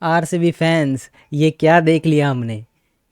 RCB fans, ये क्या देख लिया हमने।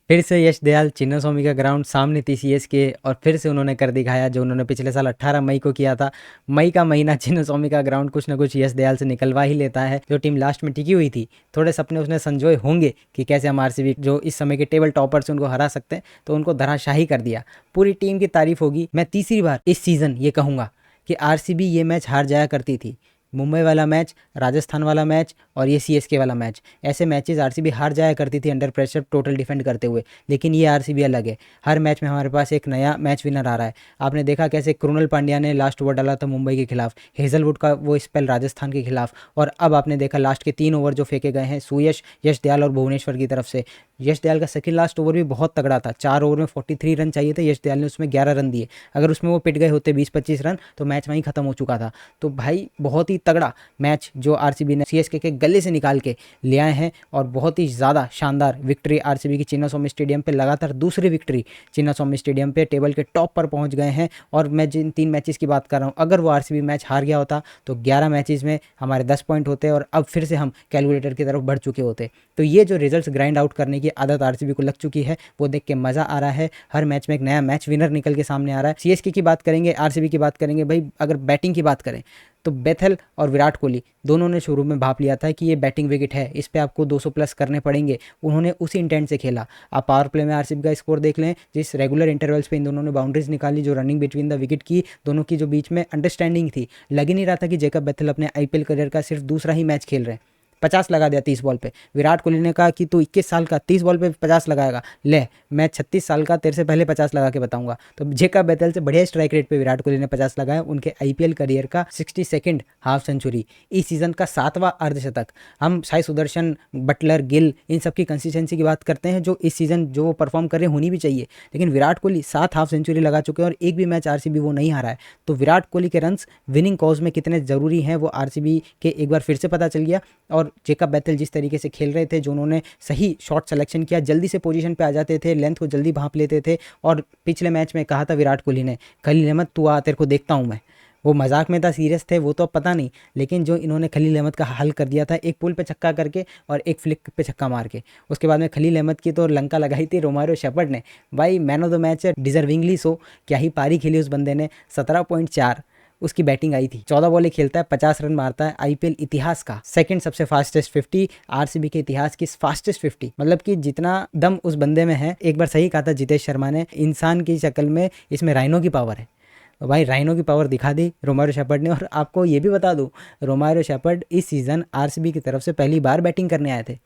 फिर से यश दयाल चिन्नास्वामी का ग्राउंड सामने थी सीएसके, और फिर से उन्होंने कर दिखाया जो उन्होंने पिछले साल 18 मई को किया था। मई का महीना चिन्नास्वामी का ग्राउंड कुछ ना कुछ यश दयाल से निकलवा ही लेता है। जो टीम लास्ट में टिकी हुई थी, थोड़े सपने उसने संजोए होंगे कि कैसे हम आरसीबी जो इस समय के टेबल टॉपर्स उनको हरा सकते हैं, तो उनको धराशाही कर दिया। पूरी टीम की तारीफ होगी। मैं तीसरी बार इस सीज़न ये कहूँगा कि आरसीबी ये मैच हार जाया करती थी। मुंबई वाला मैच, राजस्थान वाला मैच और ये सीएसके वाला मैच, ऐसे मैचेस आरसीबी हार जाया करती थी अंडर प्रेशर टोटल डिफेंड करते हुए। लेकिन ये आरसीबी अलग है। हर मैच में हमारे पास एक नया मैच विनर आ रहा है। आपने देखा कैसे कृणाल पांड्या ने लास्ट ओवर डाला था मुंबई के खिलाफ, हेजलवुड का वो स्पेल राजस्थान के खिलाफ, और अब आपने देखा लास्ट के 3 ओवर जो फेंके गए हैं सुयश, यश दयाल और भुवनेश्वर की तरफ से। यश दयाल का सेकंड लास्ट ओवर भी बहुत तगड़ा था। 4 ओवर में 43 रन चाहिए थे, यश दयाल ने उसमें 11 रन दिए। अगर उसमें वो पिट गए होते 20-25 रन, तो मैच वहीं खत्म हो चुका था। तो भाई बहुत ही तगड़ा मैच जो आरसीबी ने सीएसके के गले से निकाल के ले आए हैं, और बहुत ही ज़्यादा शानदार विक्ट्री आरसीबी की चिन्नास्वामी स्टेडियम पे, लगातार दूसरी विक्ट्री चिन्नास्वामी स्टेडियम पे, टेबल के टॉप पर पहुंच गए हैं। और मैं जिन 3 मैचेस की बात कर रहा हूं, अगर वो आरसीबी मैच हार गया होता तो 11 मैचेस में हमारे 10 पॉइंट होते, और अब फिर से हम कैलकुलेटर की तरफ बढ़ चुके होते। तो ये जो रिजल्ट्स ग्राइंड आउट करने की आदत आरसीबी को लग चुकी है, वो देख के मज़ा आ रहा है। हर मैच में एक नया मैच विनर निकल के सामने आ रहा है। सीएसके की बात करेंगे, आरसीबी की बात करेंगे। भाई अगर बैटिंग की बात करें तो बेथल और विराट कोहली दोनों ने शुरू में भाप लिया था कि ये बैटिंग विकेट है, इस पे आपको 200 प्लस करने पड़ेंगे। उन्होंने उसी इंटेंट से खेला। आप पावर प्ले में आरसीबी का स्कोर देख लें, जिस रेगुलर इंटरवल्स पे इन दोनों ने बाउंड्रीज निकाली, जो रनिंग बिटवीन द विकेट की, दोनों की जो बीच में अंडरस्टैंडिंग थी, लग ही नहीं रहा था कि जेकब बेथल अपने आईपीएल करियर का सिर्फ दूसरा ही मैच खेल रहे हैं। 50 लगा दिया 30 बॉल पे। विराट कोहली ने कहा कि तू 21 साल का 30 बॉल पे 50 लगाएगा, ले मैं 36 साल का तेरे से पहले 50 लगा के बताऊंगा। तो जेकब बेथल से बढ़िया स्ट्राइक रेट पे विराट कोहली ने 50 लगाया। उनके आईपीएल करियर का 62nd हाफ सेंचुरी, इस सीजन का 7वां अर्धशतक। हम साई सुदर्शन, बटलर, गिल, इन सब की कंसिस्टेंसी की बात करते हैं जो इस सीजन जो वो परफॉर्म कर रहे होनी भी चाहिए, लेकिन विराट कोहली 7 हाफ सेंचुरी लगा चुके हैं और एक भी मैच आरसीबी वो नहीं हारा है। तो विराट कोहली के रन्स विनिंग कॉज में कितने ज़रूरी हैं वो आरसीबी के एक बार फिर से पता चल गया। और जेकब बेथल जिस तरीके से खेल रहे थे, जो उन्होंने सही शॉट सिलेक्शन किया, जल्दी से पोजीशन पे आ जाते थे, लेंथ को जल्दी भांप लेते थे। और पिछले मैच में कहा था विराट कोहली ने, खलील अहमद तू आ, तेरे को देखता हूँ मैं। वो मजाक में था, सीरियस थे वो तो अब पता नहीं, लेकिन जो इन्होंने खलील अहमद का हल कर दिया था, एक पुल पे छक्का करके और एक फ्लिक पे छक्का मार के, उसके बाद में खलील अहमद की तो लंका लगाई थी रोमारियो शेफर्ड ने। भाई मैन ऑफ द मैच है, डिजर्विंगली सो। क्या ही पारी खेली उस बंदे ने। 17.4 उसकी बैटिंग आई थी। 14 बॉलें खेलता है, 50 रन मारता है। आईपीएल इतिहास का सेकंड सबसे फास्टेस्ट 50, आरसीबी के इतिहास की फास्टेस्ट 50। मतलब कि जितना दम उस बंदे में है, एक बार सही कहा था जितेश शर्मा ने, इंसान की शक्ल में इसमें राइनो की पावर है। तो भाई राइनो की पावर दिखा दी रोमारियो शेफर्ड ने। और आपको ये भी बता दूं, रोमारियो शेफर्ड इस सीज़न आरसीबी की तरफ से पहली बार बैटिंग करने आए थे।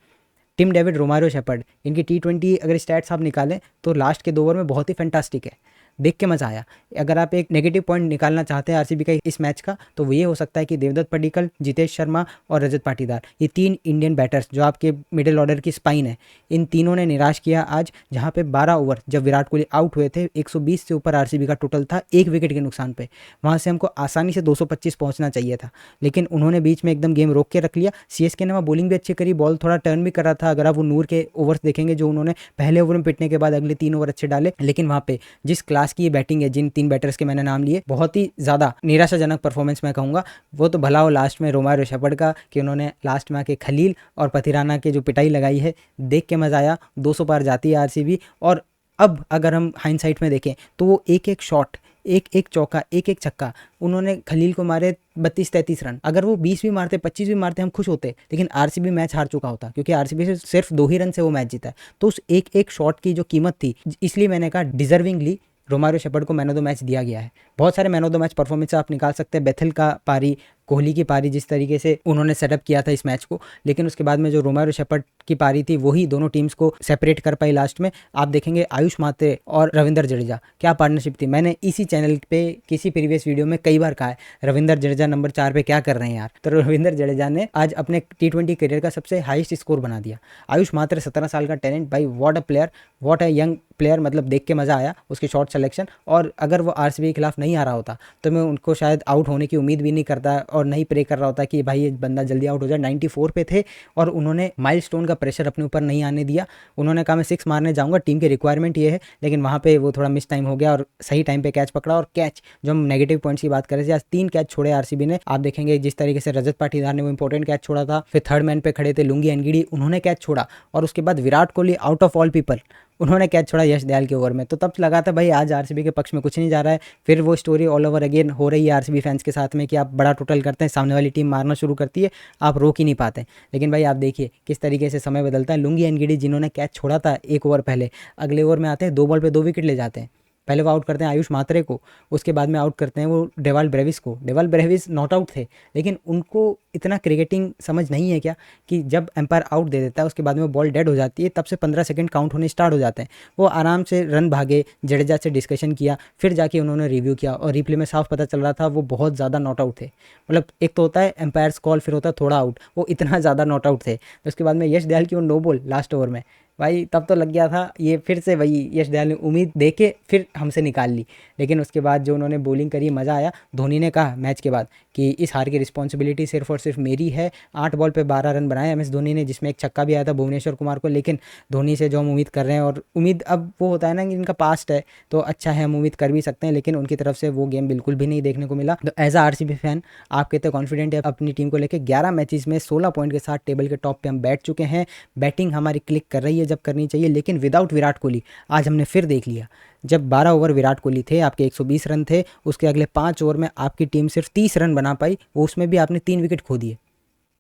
टिम डेविड, रोमारियो शेफर्ड, इनकी T20 अगर स्टैट्स आप निकालें तो लास्ट के 2 ओवर में बहुत ही फैंटास्टिक है। देख के मज़ा आया। अगर आप एक नेगेटिव पॉइंट निकालना चाहते हैं आरसीबी का इस मैच का, तो वो ये हो सकता है कि देवदत्त पडिक्कल, जितेश शर्मा और रजत पाटीदार, ये 3 इंडियन बैटर्स जो आपके मिडिल ऑर्डर की स्पाइन है, इन तीनों ने निराश किया आज। जहाँ पे 12 ओवर जब विराट कोहली आउट हुए थे, 120 से ऊपर आरसीबी का टोटल था, 1 विकेट के नुकसान पे। वहाँ से हमको आसानी से 225 पहुँचना चाहिए था, लेकिन उन्होंने बीच में एकदम गेम रोक के रख लिया। सीएसके ने वहाँ बॉलिंग भी अच्छी करी, बॉल थोड़ा टर्न भी कर रहा था। अगर आप वो नूर के ओवर्स देखेंगे जो उन्होंने पहले ओवर में पिटने के बाद अगले 3 ओवर अच्छे डाले, लेकिन वहाँ पे जिस क्लास की ये बैटिंग है, जिन 3 बैटर्स के मैंने नाम लिए, बहुत ही ज़्यादा निराशाजनक परफॉर्मेंस मैं कहूँगा। वो तो भला हो लास्ट में रोमारियो शेफर्ड का कि उन्होंने लास्ट में आके खलील और पथिराना के जो पिटाई लगाई है, देख के मज़ा आया। 200 पार जाती है आरसीबी। और अब अगर हम हाइंडसाइट में देखें तो वो एक एक शॉट, एक एक चौका, एक एक छक्का, उन्होंने खलील को मारे 32-33 रन। अगर वो 20 भी मारते, 25 भी मारते, हम खुश होते, लेकिन आरसीबी मैच हार चुका होता, क्योंकि आरसीबी से सिर्फ 2 ही रन से वो मैच जीता है। तो उस एक एक शॉट की जो कीमत थी, इसलिए मैंने कहा डिजर्विंगली रोमारियो शेफर्ड को मैन ऑफ द मैच दिया गया है। बहुत सारे man of the match performance आप निकाल सकते हैं, बेथल का पारी, कोहली की पारी, जिस तरीके से उन्होंने सेटअप किया था इस मैच को, लेकिन उसके बाद में जो रोमारियो शेफर्ड की पारी थी, वही दोनों टीम्स को सेपरेट कर पाई लास्ट में। आप देखेंगे आयुष मात्रे और रविंदर जडेजा, क्या पार्टनरशिप थी। मैंने इसी चैनल पे किसी प्रीवियस वीडियो में कई बार कहा है, रविंदर जडेजा नंबर 4 पे क्या कर रहे हैं यार। तो रविंदर जडेजा ने आज अपने T20 करियर का सबसे हाईएस्ट स्कोर बना दिया। आयुष मात्रे 17 साल का टैलेंट, भाई what a player, what a young player. मतलब देख के मज़ा आया उसकी शॉट सिलेक्शन। और अगर वो आरसीबी के खिलाफ नहीं आ रहा होता तो मैं उनको शायद आउट होने की उम्मीद भी नहीं करता और नहीं प्रे कर रहा होता कि भाई ये बंदा जल्दी आउट हो जाए। 94 पे थे और उन्होंने माइलस्टोन का प्रेशर अपने ऊपर नहीं आने दिया। उन्होंने कहा मैं 6 मारने जाऊँगा, टीम की रिक्वायरमेंट ये है, लेकिन वहाँ पे वो थोड़ा मिस टाइम हो गया और सही टाइम पे कैच पकड़ा। और कैच जो हम नेगेटिव पॉइंट्स की बात करें थे, आज 3 कैच छोड़े आरसीबी ने। आप देखेंगे जिस तरीके से रजत पाटीदार ने वो इंपॉर्टेंट कैच छोड़ा था, फिर थर्ड मैन पे खड़े थे लुंगी एनगिडी, उन्होंने कैच छोड़ा, और उसके बाद Virat Kohli out of all people उन्होंने कैच छोड़ा यश दयाल के ओवर में। तो तब लगा था भाई आज आरसीबी के पक्ष में कुछ नहीं जा रहा है। फिर वो स्टोरी ऑल ओवर अगेन हो रही है आरसीबी फैंस के साथ में कि आप बड़ा टोटल करते हैं, सामने वाली टीम मारना शुरू करती है, आप रोक ही नहीं पाते। लेकिन भाई आप देखिए किस तरीके से समय बदलता है। लुंगी एनगिडी जिन्होंने कैच छोड़ा था 1 ओवर पहले, अगले ओवर में आते हैं 2 बॉल पे 2 विकेट ले जाते हैं। पहले वो आउट करते हैं आयुष मात्रे को, उसके बाद में आउट करते हैं वो डेवाल ब्रेविस को। डेवाल ब्रेविस नॉट आउट थे, लेकिन उनको इतना क्रिकेटिंग समझ नहीं है क्या कि जब एम्पायर आउट दे देता है उसके बाद में बॉल डेड हो जाती है, तब से 15 सेकंड काउंट होने स्टार्ट हो जाते हैं। वो आराम से रन भागे, जडेजा से डिस्कशन किया, फिर जाके उन्होंने रिव्यू किया और रिप्ले में साफ पता चल रहा था वो बहुत ज़्यादा नॉट आउट थे। मतलब एक तो होता है एम्पायर्स कॉल, फिर होता है थोड़ा आउट, वो इतना ज़्यादा नॉट आउट थे। तो उसके बाद में यश दयाल की वो नो बॉल लास्ट ओवर में, भाई तब तो लग गया था ये फिर से वही यश दयाल ने उम्मीद दे के फिर हमसे निकाल ली। लेकिन उसके बाद जो उन्होंने बॉलिंग करी मज़ा आया। धोनी ने कहा मैच के बाद कि इस हार की रिस्पॉन्सिबिलिटी सिर्फ और सिर्फ मेरी है। 8 बॉल पे 12 रन बनाए एम एस धोनी ने, जिसमें एक छक्का भी आया था भुवनेश्वर कुमार को। लेकिन धोनी से जो हम उम्मीद कर रहे हैं, और उम्मीद अब वो होता है ना कि इनका पास्ट है तो अच्छा है, हम उम्मीद कर भी सकते हैं, लेकिन उनकी तरफ से वो गेम बिल्कुल भी नहीं देखने को मिला। तो एज अ आरसीबी फैन आप कितने कॉन्फिडेंट है अपनी टीम को लेकर? 11 मैचेस में 16 पॉइंट के साथ टेबल के टॉप पे हम बैठ चुके हैं। बैटिंग हमारी क्लिक कर रही है जब करनी चाहिए, लेकिन विदाउट विराट कोहली आज हमने फिर देख लिया। जब 12 ओवर विराट कोहली थे, आपके 120 रन थे, उसके अगले 5 ओवर में आपकी टीम सिर्फ 30 रन बना पाई, वो उसमें भी आपने 3 विकेट खो दिए।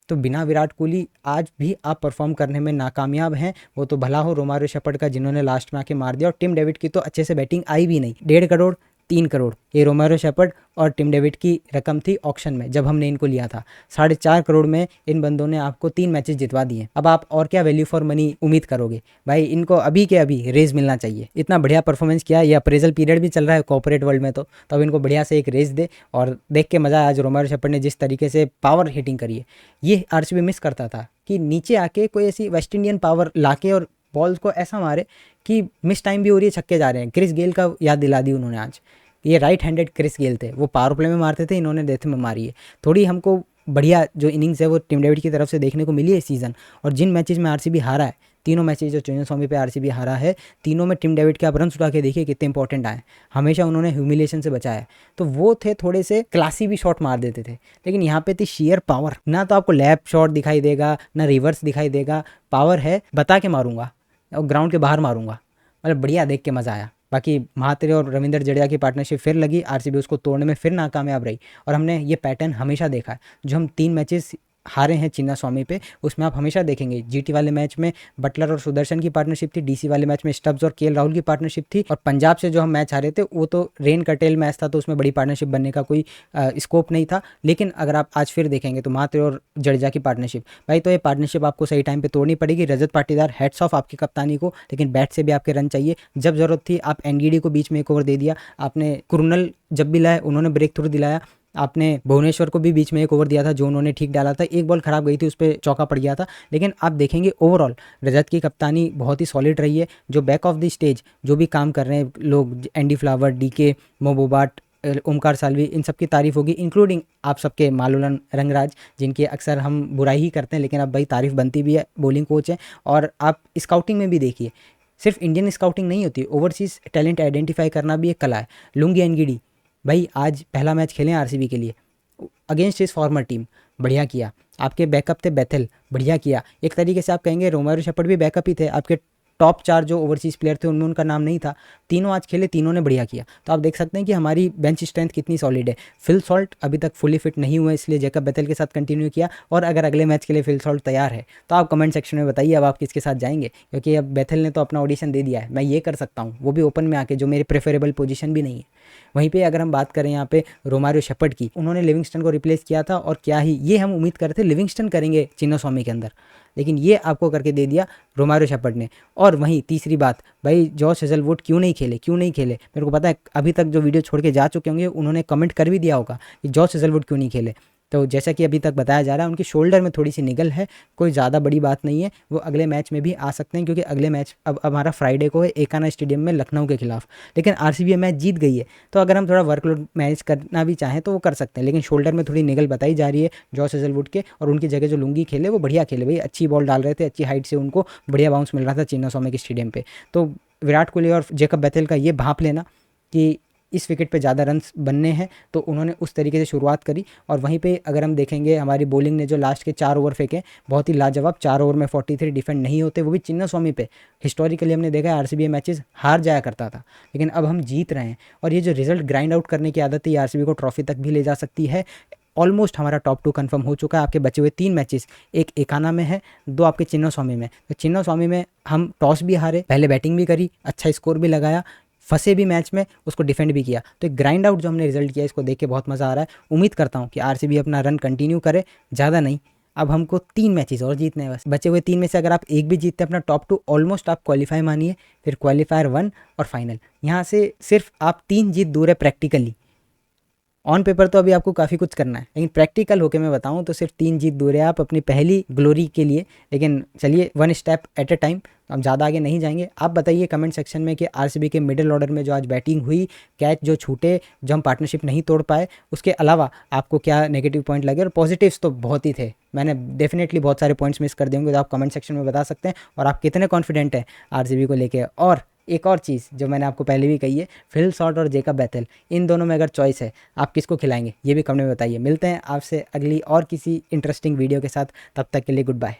तो बिना विराट कोहली आज भी आप परफॉर्म करने में नाकामयाब हैं। वो तो भला हो रोमारियो शेफर्ड का जिन्होंने लास्ट में आके मार दिया, और टिम डेविड की तो अच्छे से बैटिंग आई भी नहीं। 1.5 करोड़ 3 करोड़ ये रोमारियो शेफर्ड और टिम डेविड की रकम थी ऑक्शन में जब हमने इनको लिया था। 4.5 करोड़ में इन बंदों ने आपको 3 मैचेस जितवा दिए। अब आप और क्या वैल्यू फॉर मनी उम्मीद करोगे? भाई इनको अभी के अभी रेज मिलना चाहिए। इतना बढ़िया परफॉर्मेंस किया, ये अप्रेजल पीरियड भी चल रहा है कॉर्पोरेट वर्ल्ड में, तो अब इनको बढ़िया से एक रेज दे। और देख के मजा आया आज रोमारियो शेफर्ड ने जिस तरीके से पावर हिटिंग करी है। ये आरसीबी मिस करता था कि नीचे आके कोई ऐसी वेस्ट इंडियन पावर लाके और बॉल्स को ऐसा मारे कि मिस टाइम भी हो रही है, छक्के जा रहे हैं। क्रिस गेल का याद दिला दी उन्होंने आज। ये राइट हैंडेड क्रिस गेल थे, वो पावर प्ले में मारते थे, इन्होंने डेथ में मारी है। थोड़ी हमको बढ़िया जो इनिंग्स है वो टिम डेविड की तरफ से देखने को मिली है इस सीज़न। और जिन मैचेस में आरसीबी हारा है, तीनों मैचेस जो चिन्नास्वामी पे आरसीबी हारा है, तीनों में टिम डेविड के आप रन उठा के देखिए कितने इंपॉर्टेंट आए। हमेशा उन्होंने ह्यूमिलेशन से बचाया। तो वो थे थोड़े से क्लासी भी शॉट मार देते थे, लेकिन यहाँ पे थी शेयर पावर। ना तो आपको लैप शॉट दिखाई देगा, ना रिवर्स दिखाई देगा। पावर है, बता के मारूंगा और ग्राउंड के बाहर मारूंगा। मतलब बढ़िया, देख के मज़ा आया। बाकी महात्रे और रविंद्र जडेजा की पार्टनरशिप फिर लगी, आरसीबी उसको तोड़ने में फिर नाकामयाब रही। और हमने ये पैटर्न हमेशा देखा है। जो हम 3 मैचेस हारे हैं चिन्नास्वामी पे, उसमें आप हमेशा देखेंगे जीटी वाले मैच में बटलर और सुदर्शन की पार्टनरशिप थी, डीसी वाले मैच में स्टब्स और केएल राहुल की पार्टनरशिप थी, और पंजाब से जो हम मैच हारे थे वो तो रेन कटेल मैच था, तो उसमें बड़ी पार्टनरशिप बनने का कोई स्कोप नहीं था। लेकिन अगर आप आज फिर देखेंगे तो महात्रे और जडेजा की पार्टनरशिप, भाई तो ये पार्टनरशिप आपको सही टाइम पर तोड़नी पड़ेगी। रजत पाटीदार, हैट्स ऑफ आपकी कप्तानी को, लेकिन बैट से भी आपके रन चाहिए। जब जरूरत थी आप एनडीडी को बीच में एक ओवर दे दिया आपने, कुरनल जब भी लाए उन्होंने ब्रेक थ्रू दिलाया, आपने भुवनेश्वर को भी बीच में एक ओवर दिया था जो उन्होंने ठीक डाला था। एक बॉल खराब गई थी, उस पर चौका पड़ गया था। लेकिन आप देखेंगे ओवरऑल रजत की कप्तानी बहुत ही सॉलिड रही है। जो बैक ऑफ द स्टेज जो भी काम कर रहे हैं लोग, एंडी फ्लावर, डीके, मोबोबाट, ओमकार साल्वी, इन सब की तारीफ होगी, इंक्लूडिंग आप सबके मालूलन रंगराज, जिनकी अक्सर हम बुराई ही करते हैं, लेकिन अब भाई तारीफ बनती भी है, बॉलिंग कोच है। और आप स्काउटिंग में भी देखिए, सिर्फ इंडियन स्काउटिंग नहीं होती, ओवरसीज टैलेंट आइडेंटिफाई करना भी एक कला है। लुंगी एनगिडी भाई आज पहला मैच खेले आरसीबी के लिए अगेंस्ट हिज फॉर्मर टीम, बढ़िया किया। आपके बैकअप थे बेथल, बढ़िया किया। एक तरीके से आप कहेंगे रोमारियो शेफर्ड भी बैकअप ही थे। आपके टॉप 4 जो ओवरसीज प्लेयर थे उनमें उनका नाम नहीं था, तीनों आज खेले, तीनों ने बढ़िया किया। तो आप देख सकते हैं कि हमारी बेंच स्ट्रेंथ कितनी सॉलिड है। फिल सॉल्ट अभी तक फुली फिट नहीं हुआ, इसलिए जैकब बेथल के साथ कंटिन्यू किया। और अगर अगले मैच के लिए फिल सॉल्ट तैयार है तो आप कमेंट सेक्शन में बताइए अब आप किसके साथ जाएंगे, क्योंकि अब बेथल ने तो अपना ऑडिशन दे दिया है, मैं ये कर सकता हूँ, वो भी ओपन में आके, जो मेरी प्रेफरेबल पोजीशन भी नहीं है। वहीं पे अगर हम बात करें यहाँ पे रोमारियो शेफर्ड की, उन्होंने लिविंगस्टन को रिप्लेस किया था, और क्या ही ये हम उम्मीद करते थे लिविंगस्टन करेंगे चिन्नास्वामी के अंदर, लेकिन ये आपको करके दे दिया रोमारियो शेफर्ड ने। और वहीं तीसरी बात, भाई जॉश हेजलवुड क्यों नहीं खेले? मेरे को पता है अभी तक जो वीडियो छोड़ के जा चुके होंगे उन्होंने कमेंट कर भी दिया होगा कि जॉश हेजलवुड क्यों नहीं खेले। तो जैसा कि अभी तक बताया जा रहा है उनकी शोल्डर में थोड़ी सी निगल है, कोई ज़्यादा बड़ी बात नहीं है, वो अगले मैच में भी आ सकते हैं क्योंकि अगले मैच अब हमारा फ्राइडे को है एकाना स्टेडियम में लखनऊ के खिलाफ। लेकिन आरसीबी मैच जीत गई है, तो अगर हम थोड़ा वर्कलोड मैनेज करना भी चाहें तो वो कर सकते हैं। लेकिन शोल्डर में थोड़ी निगल बताई जा रही है जॉस हेजलवुड के, और उनकी जगह जो लुंगी खेले वो बढ़िया खेले भाई, अच्छी बॉल डाल रहे थे, अच्छी हाइट से उनको बढ़िया बाउंस मिल रहा था चिन्नास्वामी के स्टेडियम पे। तो विराट कोहली और जेकब बैथेल का ये भाप लेना कि इस विकेट पे ज़्यादा रन्स बनने हैं, तो उन्होंने उस तरीके से शुरुआत करी। और वहीं पे अगर हम देखेंगे हमारी बॉलिंग ने जो लास्ट के 4 ओवर फेंके बहुत ही लाजवाब, 4 ओवर में 43 डिफेंड नहीं होते, वो भी चिन्नास्वामी पे। हिस्टोरिकली हमने देखा है आरसीबी मैचेस हार जाया करता था, लेकिन अब हम जीत रहे हैं, और ये जो रिजल्ट ग्राइंड आउट करने की आदत है ये आरसीबी को ट्रॉफी तक भी ले जा सकती है। ऑलमोस्ट हमारा टॉप 2 कंफर्म हो चुका है। आपके बचे हुए 3 मैचेस, एक एकाना में है, 2 आपके चिन्नास्वामी में। तो चिन्नास्वामी में हम टॉस भी हारे, पहले बैटिंग भी करी, अच्छा स्कोर भी लगाया, फंसे भी मैच में, उसको डिफेंड भी किया। तो एक ग्राइंड आउट जो हमने रिजल्ट किया इसको देख के बहुत मज़ा आ रहा है। उम्मीद करता हूँ कि आरसीबी अपना रन कंटिन्यू करे, ज़्यादा नहीं, अब हमको 3 मैचेस और जीतने हैं बस। बचे हुए 3 में से अगर आप एक भी जीतते हैं अपना टॉप 2 ऑलमोस्ट आप क्वालिफाई मानिए, फिर क्वालिफायर 1 और फाइनल। यहाँ से सिर्फ आप 3 जीत दूर है प्रैक्टिकली। ऑन पेपर तो अभी आपको काफ़ी कुछ करना है, लेकिन प्रैक्टिकल होके मैं बताऊं तो सिर्फ 3 जीत दूर है आप अपनी पहली ग्लोरी के लिए। लेकिन चलिए 1 स्टेप एट अ टाइम, तो हम ज़्यादा आगे नहीं जाएंगे। आप बताइए कमेंट सेक्शन में कि आरसीबी के मिडिल ऑर्डर में जो आज बैटिंग हुई, कैच जो छूटे, जो हम पार्टनरशिप नहीं तोड़ पाए, उसके अलावा आपको क्या नेगेटिव पॉइंट लगे। और पॉजिटिव्स तो बहुत ही थे, मैंने डेफिनेटली बहुत सारे पॉइंट्स मिस कर दिए होंगे, तो आप कमेंट सेक्शन में बता सकते हैं। और आप कितने कॉन्फिडेंट हैं आरसीबी को लेके। और एक और चीज़ जो मैंने आपको पहले भी कही है, फिल शॉर्ट और जेकब बैथेल, इन दोनों में अगर चॉइस है आप किसको खिलाएंगे, ये भी कमेंट में बताइए। मिलते हैं आपसे अगली और किसी इंटरेस्टिंग वीडियो के साथ, तब तक के लिए गुड बाय।